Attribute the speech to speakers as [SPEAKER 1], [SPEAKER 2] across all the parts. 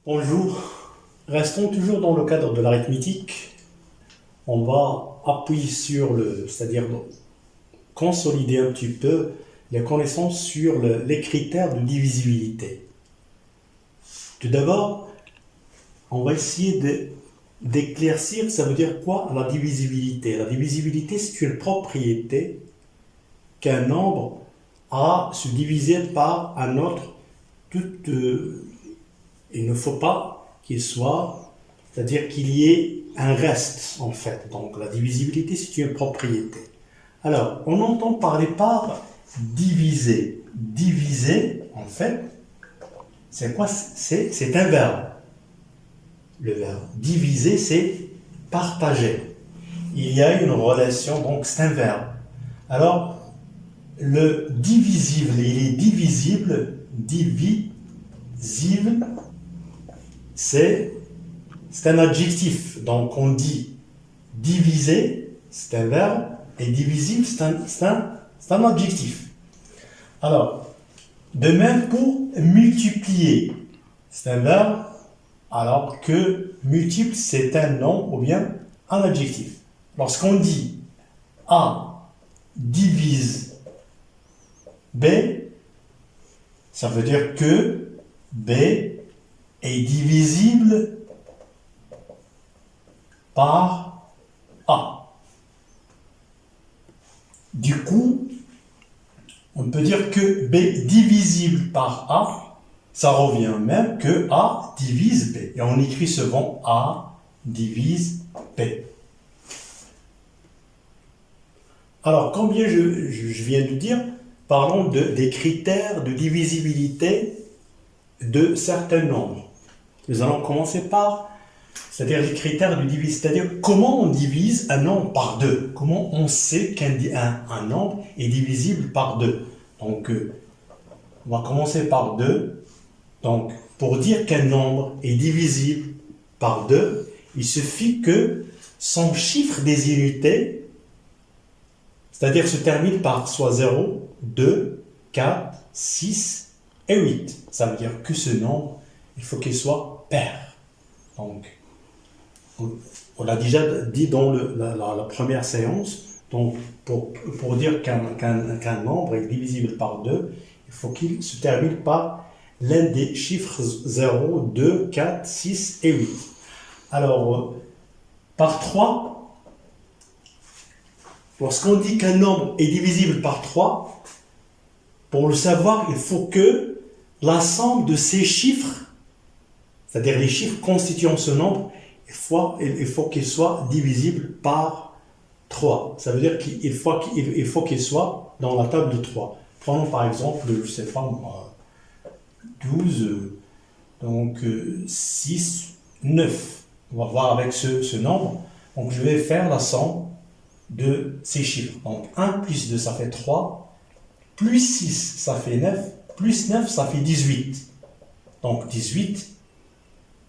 [SPEAKER 1] Bonjour, restons toujours dans le cadre de l'arithmétique. On va appuyer sur c'est-à-dire consolider un petit peu les connaissances sur les critères de divisibilité. Tout d'abord, on va essayer d'éclaircir, ça veut dire quoi la divisibilité. La divisibilité, c'est une propriété qu'un nombre a se diviser par un autre. Il ne faut pas qu'il soit, c'est-à-dire qu'il y ait un reste en fait. Donc la divisibilité, c'est une propriété. Alors, on entend parler par diviser. Diviser, en fait, c'est quoi? C'est un verbe. Le verbe diviser, c'est partager. Il y a une relation, donc c'est un verbe. Alors, le divisible, il est divisible, c'est un adjectif. Donc on dit diviser, c'est un verbe, et divisible, c'est un adjectif. Alors, de même pour multiplier, c'est un verbe, alors que multiple, c'est un nom ou bien un adjectif. Lorsqu'on dit A divise B, ça veut dire que B est divisible par A. Du coup, on peut dire que B divisible par A, ça revient même que A divise B. Et on écrit souvent A divise B. Alors, comme bien je viens de dire, parlons des critères de divisibilité de certains nombres. Nous allons commencer par, c'est-à-dire les critères de division, c'est-à-dire comment on divise un nombre par deux. Comment on sait qu'un nombre est divisible par deux. Donc, on va commencer par 2. Donc, pour dire qu'un nombre est divisible par 2, il suffit que son chiffre des unités, c'est-à-dire se termine par soit 0, 2, 4, 6 et 8. Ça veut dire que ce nombre, il faut qu'il soit pair. Donc, on l'a déjà dit dans la première séance. Donc, pour dire qu'un nombre est divisible par 2, il faut qu'il se termine par l'un des chiffres 0, 2, 4, 6 et 8. Alors, par 3, lorsqu'on dit qu'un nombre est divisible par 3, pour le savoir, il faut que la somme de ces chiffres, c'est-à-dire les chiffres constituant ce nombre, il faut qu'il soit divisible par 3. Ça veut dire qu'il faut qu'il soit dans la table de 3. Prenons par exemple, je ne sais pas moi, 12, donc 6, 9. On va voir avec ce nombre. Donc je vais faire la somme de ces chiffres. Donc 1 plus 2, ça fait 3. Plus 6, ça fait 9. Plus 9, ça fait 18. Donc 18.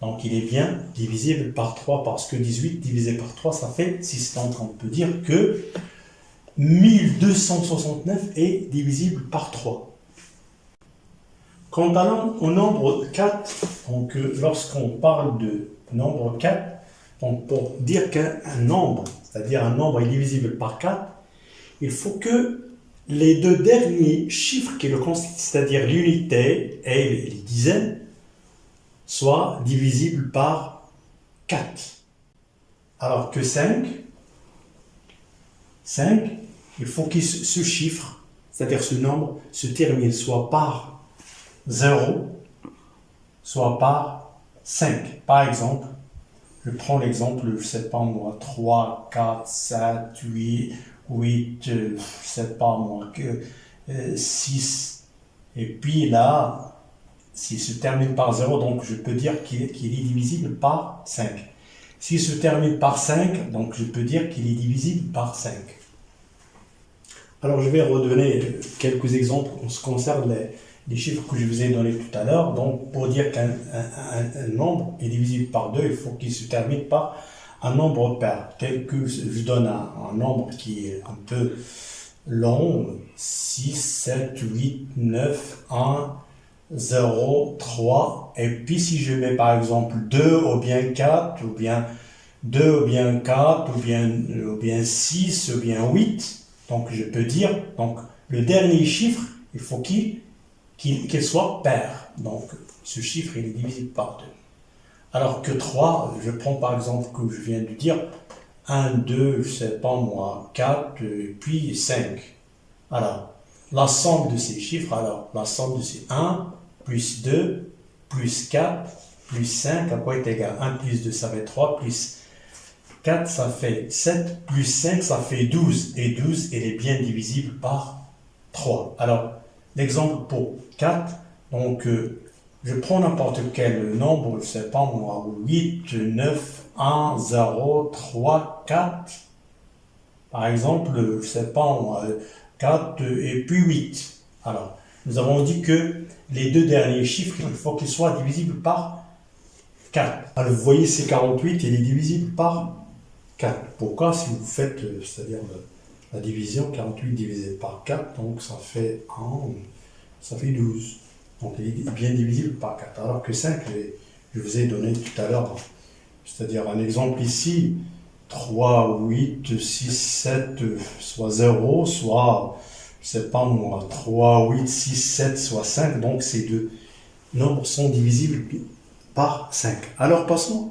[SPEAKER 1] Donc il est bien divisible par 3 parce que 18 divisé par 3, ça fait 6. Donc on peut dire que 1269 est divisible par 3. Quant au nombre 4, donc lorsqu'on parle de nombre 4, donc pour dire qu'un nombre, c'est-à-dire un nombre est divisible par 4, il faut que les deux derniers chiffres qui le constituent, c'est-à-dire l'unité et les dizaines, soient divisibles par 4. Alors que 5, il faut que ce chiffre, c'est-à-dire ce nombre, se termine soit par 0, soit par 5. Par exemple, je prends l'exemple, je ne sais pas moi, 3, 4, 7, 8, je ne sais pas moi, 6. Et puis là, s'il se termine par 0, donc je peux dire qu'il est divisible par 5. S'il se termine par 5, donc je peux dire qu'il est divisible par 5. Alors je vais redonner quelques exemples en ce qui concerne les chiffres que je vous ai donnés tout à l'heure. Donc pour dire qu'un nombre est divisible par 2, il faut qu'il se termine par un nombre pair. Tel que je donne un nombre qui est un peu long, 6, 7, 8, 9, 1, 0, 3. Et puis si je mets par exemple 2 ou bien 4, ou bien 2 ou bien 4, ou bien 6, ou bien 8, donc je peux dire, donc le dernier chiffre, il faut qu'il soit pair. Donc ce chiffre, il est divisible par 2. Alors que 3, je prends par exemple, comme je viens de dire, 1, 2, je sais pas moi, 4, et puis 5. Alors, la somme de ces chiffres, alors, la somme de ces 1, plus 2, plus 4, plus 5, à quoi est égal? 1 plus 2, ça fait 3, plus 4, ça fait 7, plus 5, ça fait 12. Et 12, elle est bien divisible par 3. Alors, l'exemple pour 4, donc, je prends n'importe quel nombre, je ne sais pas moi, 8, 9, 1, 0, 3, 4. Par exemple, je ne sais pas moi, 4 et puis 8. Alors, nous avons dit que les deux derniers chiffres, il faut qu'ils soient divisibles par 4. Alors, vous voyez, c'est 48, il est divisible par 4. Pourquoi? Si vous faites, c'est-à-dire la division, 48 divisé par 4, donc ça fait 1, ça fait 12. Donc, il est bien divisible par 4. Alors que 5, je vous ai donné tout à l'heure, c'est-à-dire un exemple ici, 3, 8, 6, 7, soit 0, soit, je ne sais pas moi, 3, 8, 6, 7, soit 5. Donc, ces deux nombres sont divisibles par 5. Alors, passons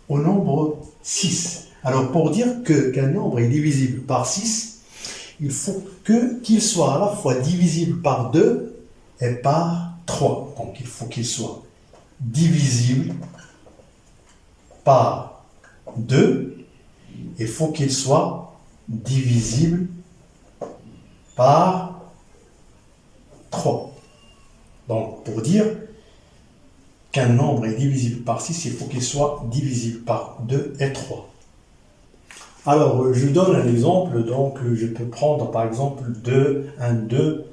[SPEAKER 1] au nombre 6. Alors, pour dire qu'un nombre est divisible par 6, il faut qu'il soit à la fois divisible par 2 et par 3. Donc, il faut qu'il soit divisible par 2. Il faut qu'il soit divisible par 3. Donc, pour dire qu'un nombre est divisible par 6, il faut qu'il soit divisible par 2 et 3. Alors, je donne un exemple. Donc, je peux prendre par exemple 2, 1, 2,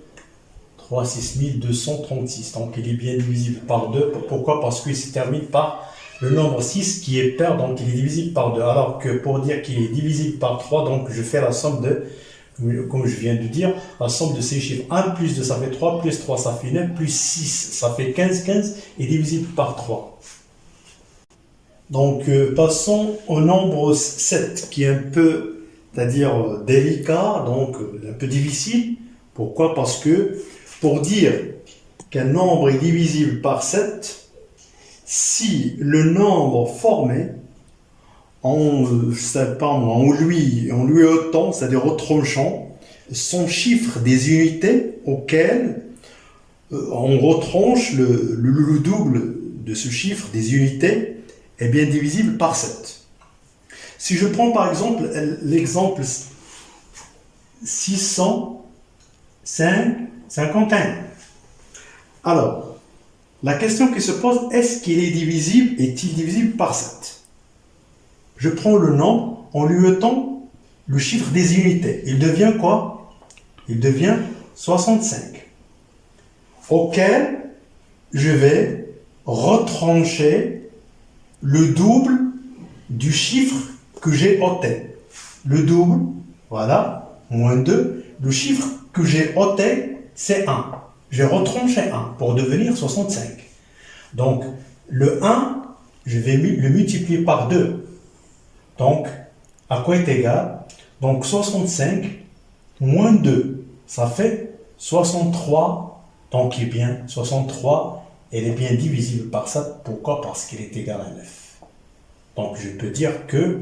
[SPEAKER 1] 3, 6236. Donc, il est bien divisible par 2. Pourquoi? Parce qu'il se termine par le nombre 6 qui est pair, donc il est divisible par 2. Alors que pour dire qu'il est divisible par 3, donc je fais la somme de, comme je viens de dire, la somme de ces chiffres. 1 plus 2, ça fait 3, plus 3, ça fait 9, plus 6, ça fait 15. 15 est divisible par 3. Donc, passons au nombre 7, qui est un peu, c'est-à-dire délicat, donc un peu difficile. Pourquoi? Parce que pour dire qu'un nombre est divisible par 7, si le nombre formé en lui ôtant, c'est-à-dire retranchant, son chiffre des unités auxquelles on retranche le double de ce chiffre des unités est bien divisible par 7. Si je prends par exemple l'exemple 651, alors, la question qui se pose, est-il divisible par 7? Je prends le nombre en lui ôtant le chiffre des unités. Il devient quoi? Il devient 65. Auquel je vais retrancher le double du chiffre que j'ai ôté. Le double, voilà, moins 2. Le chiffre que j'ai ôté, c'est 1. J'ai retranché 1 pour devenir 65. Donc, le 1, je vais le multiplier par 2. Donc, à quoi est égal? Donc, 65 moins 2, ça fait 63. Donc, il est bien 63, elle est bien divisible par ça. Pourquoi? Parce qu'il est égal à 9. Donc, je peux dire que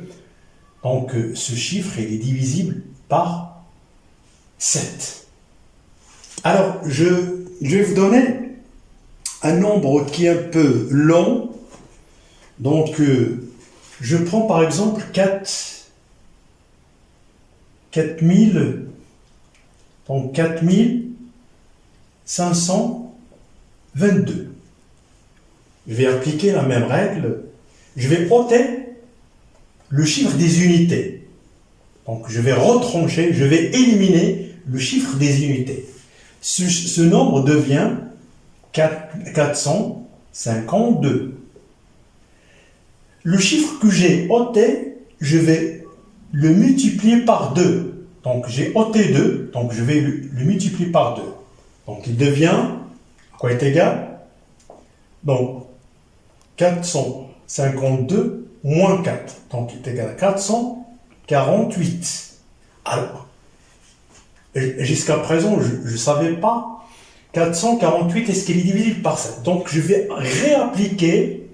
[SPEAKER 1] ce chiffre, il est divisible par 7. Alors, je vais vous donner un nombre qui est un peu long. Donc, je prends par exemple 4000, donc 4522. Je vais appliquer la même règle. Je vais ôter le chiffre des unités. Donc, je vais retrancher, je vais éliminer le chiffre des unités. Ce nombre devient 452. Le chiffre que j'ai ôté, je vais le multiplier par 2. Donc, j'ai ôté 2, donc je vais le multiplier par 2. Donc, il devient, Quoi est égal? Donc, 452 moins 4. Donc, est égal à 448. Alors, jusqu'à présent, je ne savais pas 448, est-ce qu'il est divisible par 7? Donc, je vais réappliquer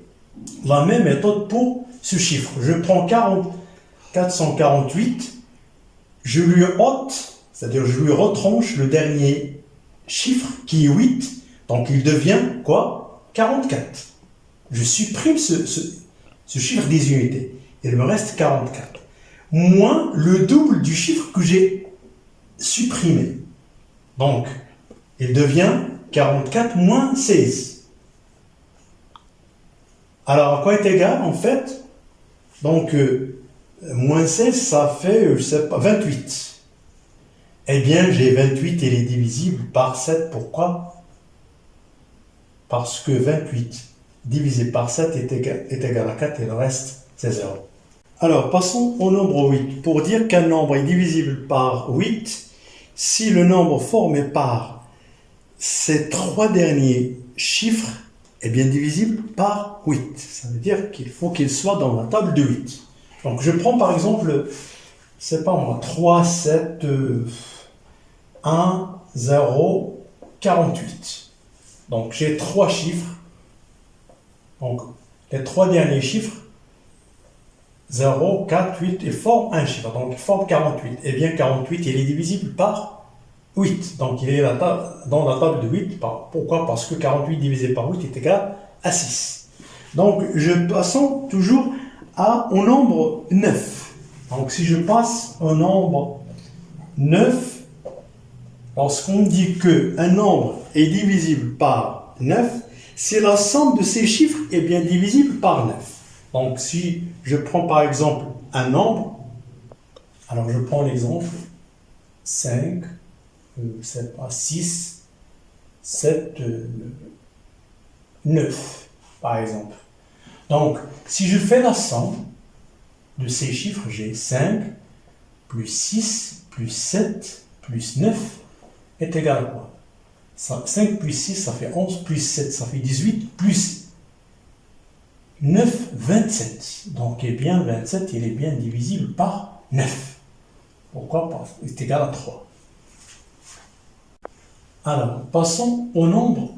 [SPEAKER 1] la même méthode pour ce chiffre. Je prends 448, je lui ôte, c'est-à-dire je lui retranche le dernier chiffre qui est 8, donc il devient quoi? 44. Je supprime ce chiffre des unités. Il me reste 44. Moins le double du chiffre que j'ai supprimé. Donc, il devient 44 moins 16. Alors, à quoi est égal, en fait? Donc, moins 16, ça fait, je sais pas, 28. Eh bien, j'ai 28, il est divisible par 7. Pourquoi? Parce que 28 divisé par 7 est égal à 4 et le reste, c'est 0. Alors, passons au nombre 8. Pour dire qu'un nombre est divisible par 8, si le nombre formé par ces trois derniers chiffres est bien divisible par 8. Ça veut dire qu'il faut qu'il soit dans la table de 8. Donc, je prends par exemple, c'est pas moi, 3, 7, 1, 0, 48. Donc, j'ai trois chiffres. Donc, les trois derniers chiffres, 0, 4, 8, ils forment un chiffre. Donc, ils forment 48. Eh bien, 48, il est divisible par 8. Donc, il est dans la table de 8. Pourquoi? Parce que 48 divisé par 8 est égal à 6. Donc, passons toujours au nombre 9. Donc, si je passe au nombre 9, lorsqu'on dit qu'un nombre est divisible par 9, si la somme de ces chiffres est bien divisible par 9. Donc, si je prends par exemple un nombre, alors je prends l'exemple 5, 6, 7, 9, par exemple. Donc, si je fais la somme de ces chiffres, j'ai 5 plus 6 plus 7 plus 9 est égal à quoi? 5 plus 6, ça fait 11, plus 7, ça fait 18, plus 9, 27. Donc, eh bien, 27, il est bien divisible par 9. Pourquoi? Parce qu'il est égal à 3. Alors, passons au nombre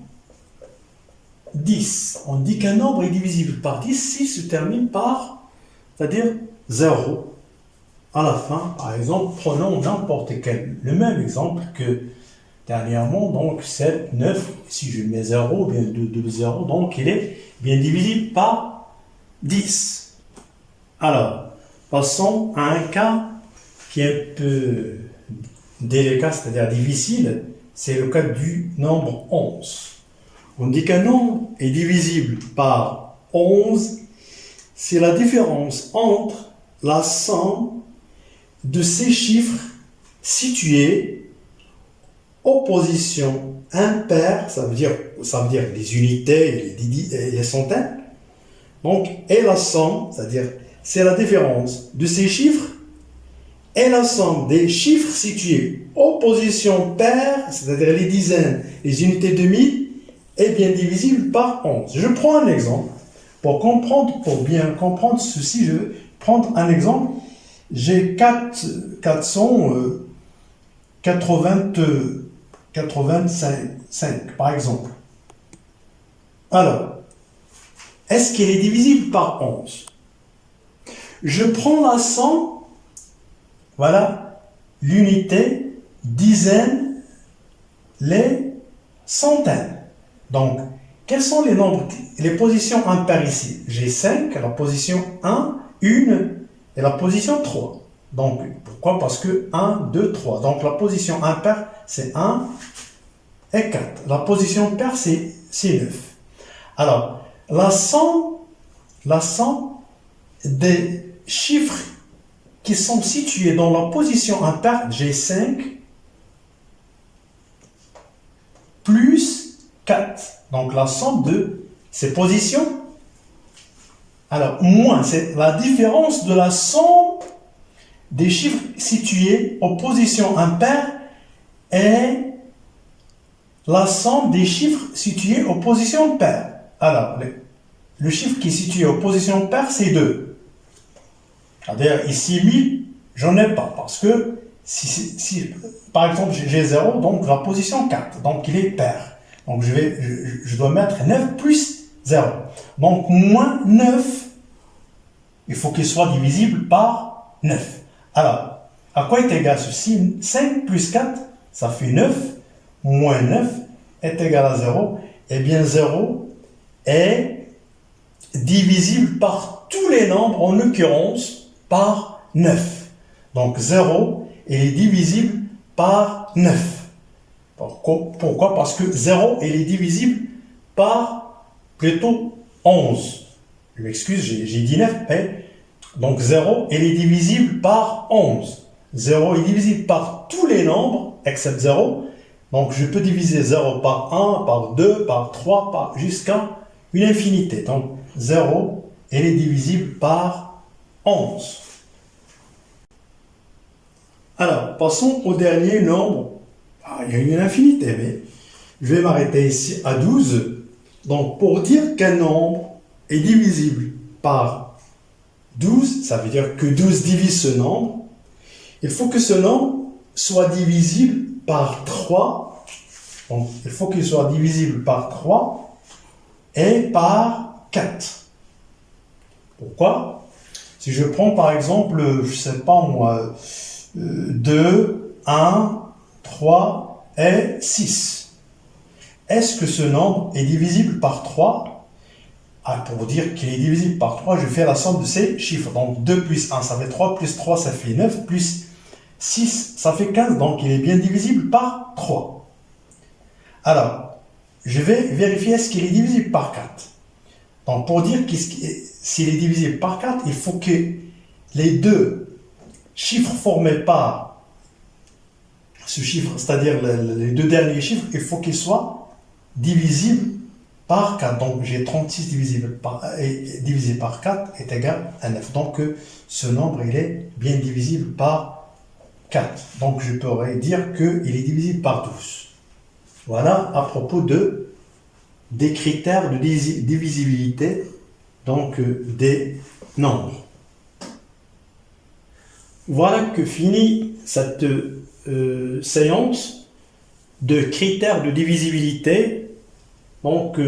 [SPEAKER 1] 10. On dit qu'un nombre est divisible par 10 s'il se termine par, c'est-à-dire 0. À la fin, par exemple, prenons n'importe quel, le même exemple que dernièrement, donc 7, 9, si je mets 0, bien 2, 0, donc il est bien divisible par 10. Alors, passons à un cas qui est un peu délicat, c'est-à-dire difficile, c'est le cas du nombre 11. On dit qu'un nombre est divisible par 11, c'est la différence entre la somme de ces chiffres situés aux positions impaires, ça veut dire les unités et les centaines, donc, et la somme, c'est-à-dire c'est la différence de ces chiffres et la somme des chiffres situés aux positions paires, c'est-à-dire les dizaines, les unités de mille, est bien divisible par 11. Je prends un exemple. Pour bien comprendre ceci, je vais prendre un exemple. J'ai 485, par exemple. Alors, est-ce qu'il est divisible par 11? Je prends la somme, voilà, l'unité, dizaines, les centaines. Donc, quels sont les nombres, les positions impaires ici? J'ai 5, la position 1, 1 et la position 3. Donc, pourquoi? Parce que 1, 2, 3. Donc, la position impaire, c'est 1 et 4. La position paire, c'est 9. Alors, la somme des chiffres qui sont situés dans la position impaire, j'ai 5 plus 4. Donc, la somme de ces positions, alors, moins, c'est la différence de la somme des chiffres situés aux positions impaires et la somme des chiffres situés aux positions paires. Alors, le chiffre qui est situé aux positions paires, c'est 2. C'est-à-dire, ici, 1000, j'en ai pas, parce que, si par exemple, j'ai 0, donc la position 4, donc il est pair. Donc, je dois mettre 9 plus 0. Donc, moins 9, il faut qu'il soit divisible par 9. Alors, à quoi est égal ceci? 5 plus 4, ça fait 9, moins 9 est égal à 0. Eh bien, 0 est divisible par tous les nombres, en l'occurrence, par 9. Donc, 0 est divisible par 9. Pourquoi? Parce que 0 est divisible par, plutôt, 11. Je m'excuse, j'ai dit 9, mais donc 0 est divisible par 11. 0 est divisible par tous les nombres, excepté 0. Donc, je peux diviser 0 par 1, par 2, par 3, jusqu'à une infinité. Donc, 0 est divisible par 11. Alors, passons au dernier nombre. Il y a une infinité, mais je vais m'arrêter ici à 12. Donc, pour dire qu'un nombre est divisible par 12, ça veut dire que 12 divise ce nombre. Il faut que ce nombre soit divisible par 3. Donc, il faut qu'il soit divisible par 3 et par 4. Pourquoi? Si je prends par exemple, je ne sais pas moi, 2, 1, 3 et 6. Est-ce que ce nombre est divisible par 3? Pour dire qu'il est divisible par 3, je fais la somme de ces chiffres. Donc 2 plus 1, ça fait 3, plus 3, ça fait 9, plus 6, ça fait 15. Donc il est bien divisible par 3. Alors, je vais vérifier est-ce qu'il est divisible par 4. Donc pour dire s'il est divisible par 4, il faut que les deux chiffres formés par ce chiffre, c'est-à-dire les deux derniers chiffres, il faut qu'ils soient divisibles par 4. Donc j'ai 36 divisé par 4 est égal à 9. Donc ce nombre il est bien divisible par 4. Donc je pourrais dire qu'il est divisible par 12. Voilà à propos des critères de divisibilité, donc des nombres. Voilà que finit cette séance de critères de divisibilité. Donc,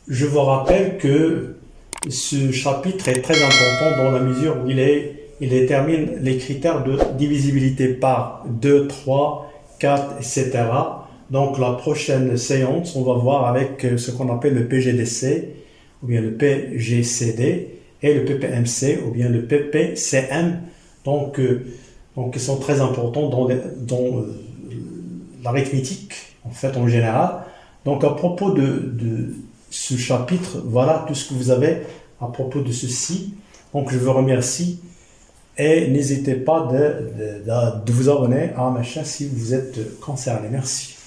[SPEAKER 1] je vous rappelle que ce chapitre est très important dans la mesure où il détermine les critères de divisibilité par 2, 3, 4, etc. Donc, la prochaine séance, on va voir avec ce qu'on appelle le PGDC, ou bien le PGCD, et le PPMC, ou bien le PPCM. Donc ils sont très importants dans l'arithmétique, en fait, en général. Donc, à propos de ce chapitre, voilà tout ce que vous avez à propos de ceci. Donc, je vous remercie et n'hésitez pas de vous abonner à ma chaîne si vous êtes concerné. Merci.